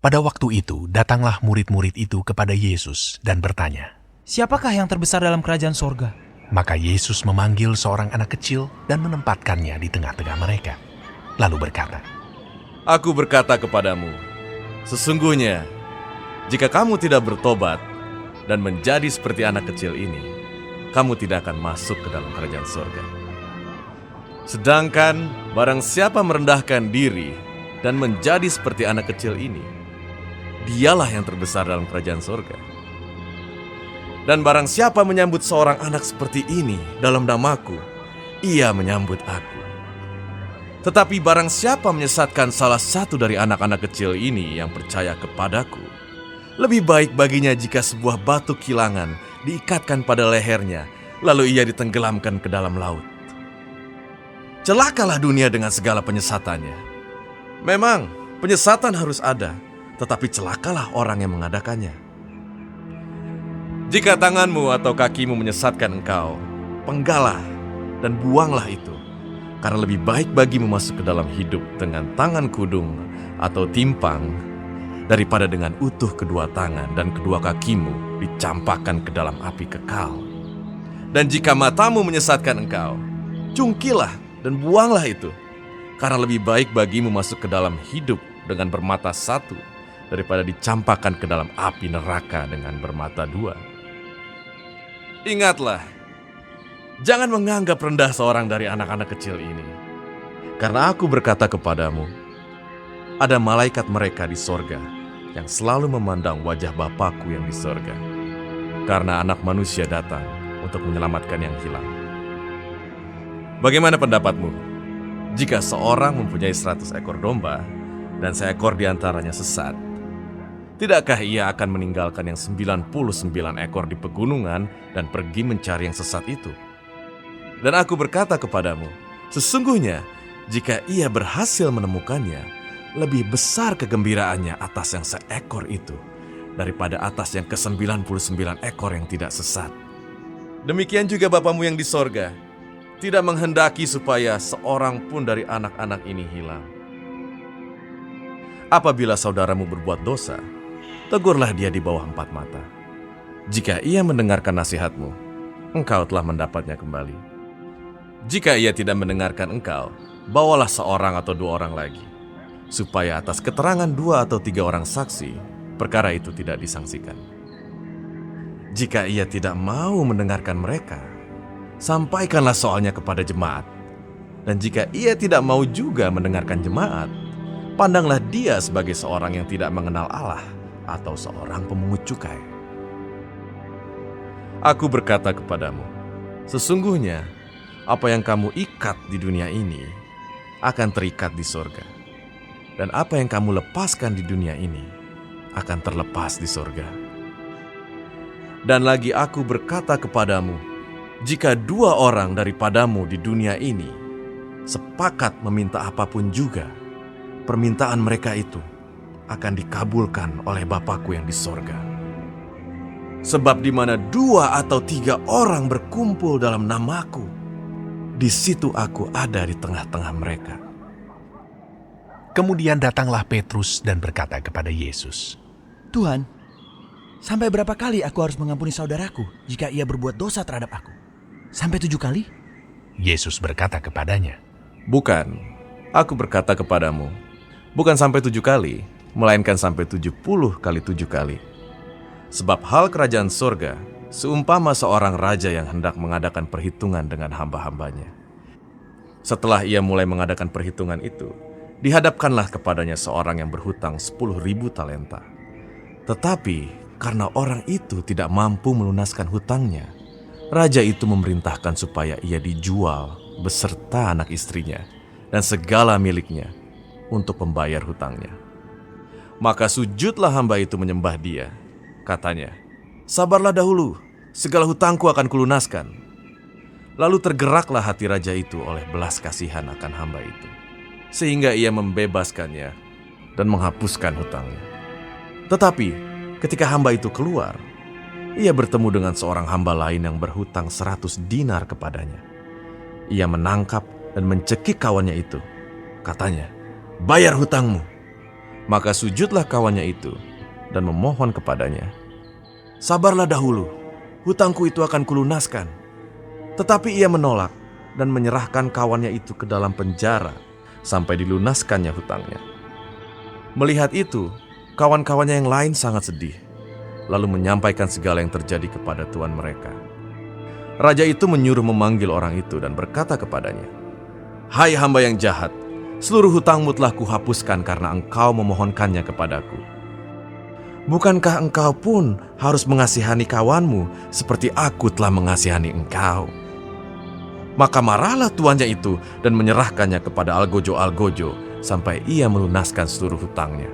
Pada waktu itu, datanglah murid-murid itu kepada Yesus dan bertanya. Siapakah yang terbesar dalam kerajaan sorga? Maka Yesus memanggil seorang anak kecil dan menempatkannya di tengah-tengah mereka. Lalu berkata, Aku berkata kepadamu, sesungguhnya, jika kamu tidak bertobat dan menjadi seperti anak kecil ini, kamu tidak akan masuk ke dalam kerajaan sorga. Sedangkan barang siapa merendahkan diri dan menjadi seperti anak kecil ini, dialah yang terbesar dalam kerajaan sorga. Dan barang siapa menyambut seorang anak seperti ini dalam namaku, ia menyambut aku. Tetapi barang siapa menyesatkan salah satu dari anak-anak kecil ini yang percaya kepadaku, lebih baik baginya jika sebuah batu kilangan diikatkan pada lehernya, lalu ia ditenggelamkan ke dalam laut. Celakalah dunia dengan segala penyesatannya. Memang, penyesatan harus ada, tetapi celakalah orang yang mengadakannya. Jika tanganmu atau kakimu menyesatkan engkau, penggalah dan buanglah itu. Karena lebih baik bagimu masuk ke dalam hidup dengan tangan kudung atau timpang, daripada dengan utuh kedua tangan dan kedua kakimu dicampakkan ke dalam api kekal. Dan jika matamu menyesatkan engkau, cungkilah dan buanglah itu. Karena lebih baik bagimu masuk ke dalam hidup dengan bermata satu, daripada dicampakkan ke dalam api neraka dengan bermata dua. Ingatlah, jangan menganggap rendah seorang dari anak-anak kecil ini. Karena aku berkata kepadamu, ada malaikat mereka di sorga yang selalu memandang wajah Bapakku yang di sorga. Karena anak manusia datang untuk menyelamatkan yang hilang. Bagaimana pendapatmu? Jika seorang mempunyai 100 ekor domba dan seekor diantaranya sesat, tidakkah ia akan meninggalkan yang 99 ekor di pegunungan dan pergi mencari yang sesat itu? Dan aku berkata kepadamu, sesungguhnya jika ia berhasil menemukannya, lebih besar kegembiraannya atas yang seekor itu daripada atas yang ke-99 ekor yang tidak sesat. Demikian juga Bapamu yang di sorga tidak menghendaki supaya seorang pun dari anak-anak ini hilang. Apabila saudaramu berbuat dosa, tegurlah dia di bawah 4 mata. Jika ia mendengarkan nasihatmu, engkau telah mendapatnya kembali. Jika ia tidak mendengarkan engkau, bawalah seorang atau 2 orang lagi, supaya atas keterangan 2 atau 3 orang saksi, perkara itu tidak disangsikan. Jika ia tidak mau mendengarkan mereka, sampaikanlah soalnya kepada jemaat. Dan jika ia tidak mau juga mendengarkan jemaat, pandanglah dia sebagai seorang yang tidak mengenal Allah, atau seorang pemungut cukai. Aku berkata kepadamu, sesungguhnya apa yang kamu ikat di dunia ini akan terikat di sorga, dan apa yang kamu lepaskan di dunia ini akan terlepas di sorga. Dan lagi aku berkata kepadamu, jika 2 orang daripadamu di dunia ini sepakat meminta apapun juga, permintaan mereka itu akan dikabulkan oleh Bapakku yang di sorga. Sebab di mana 2 atau 3 orang berkumpul dalam namaku, di situ aku ada di tengah-tengah mereka. Kemudian datanglah Petrus dan berkata kepada Yesus, Tuhan, sampai berapa kali aku harus mengampuni saudaraku jika ia berbuat dosa terhadap aku? Sampai 7 kali? Yesus berkata kepadanya, Bukan, aku berkata kepadamu, bukan sampai 7 kali, melainkan sampai 70 kali 7 kali. Sebab hal kerajaan sorga seumpama seorang raja yang hendak mengadakan perhitungan dengan hamba-hambanya. Setelah ia mulai mengadakan perhitungan itu, dihadapkanlah kepadanya seorang yang berhutang 10.000 talenta. Tetapi karena orang itu tidak mampu melunaskan hutangnya, raja itu memerintahkan supaya ia dijual beserta anak istrinya dan segala miliknya untuk membayar hutangnya. Maka sujudlah hamba itu menyembah dia. Katanya, sabarlah dahulu, segala hutangku akan kulunaskan. Lalu tergeraklah hati raja itu oleh belas kasihan akan hamba itu, sehingga ia membebaskannya dan menghapuskan hutangnya. Tetapi ketika hamba itu keluar, ia bertemu dengan seorang hamba lain yang berhutang 100 dinar kepadanya. Ia menangkap dan mencekik kawannya itu. Katanya, bayar hutangmu. Maka sujudlah kawannya itu dan memohon kepadanya, "Sabarlah dahulu, hutangku itu akan kulunaskan." Tetapi ia menolak dan menyerahkan kawannya itu ke dalam penjara sampai dilunaskannya hutangnya. Melihat itu, kawan-kawannya yang lain sangat sedih, lalu menyampaikan segala yang terjadi kepada tuan mereka. Raja itu menyuruh memanggil orang itu dan berkata kepadanya, "Hai hamba yang jahat, seluruh hutangmu telah kuhapuskan karena engkau memohonkannya kepadaku. Bukankah engkau pun harus mengasihani kawanmu seperti aku telah mengasihani engkau?" Maka marahlah tuannya itu dan menyerahkannya kepada algojo-algojo sampai ia melunaskan seluruh hutangnya.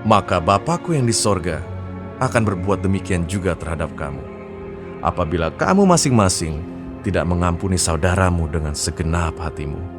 Maka Bapakku yang di sorga akan berbuat demikian juga terhadap kamu, apabila kamu masing-masing tidak mengampuni saudaramu dengan segenap hatimu.